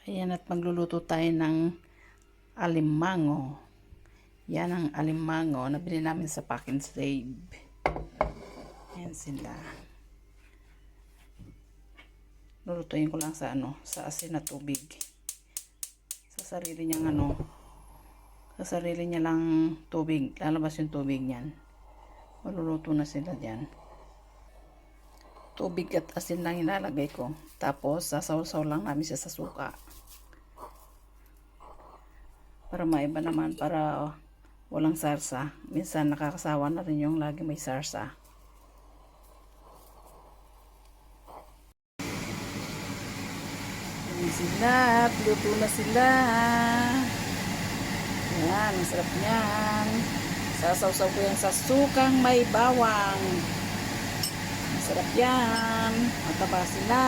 Ayan, at magluluto tayo ng alimango. Yan ang alimango na binili namin sa Pack and Save. Ayan sila. Lulutuin ko lang sa sa asin na tubig. Sa sarili niyang sa sarili niya lang tubig. Lalabas yung tubig niyan. Maluluto na sila diyan. Tubig at asin lang ilalagay ko. Tapos sasaw-saw lang namin siya sa suka. Para maiba naman, para walang sarsa. Minsan nakakasawa na rin yung lagi may sarsa. Ayan sila, luto na sila. Ayan, ang sarap niyan. Sasaw-saw ko yan sa sukang may bawang. Ang sarap yan. Mataba sila.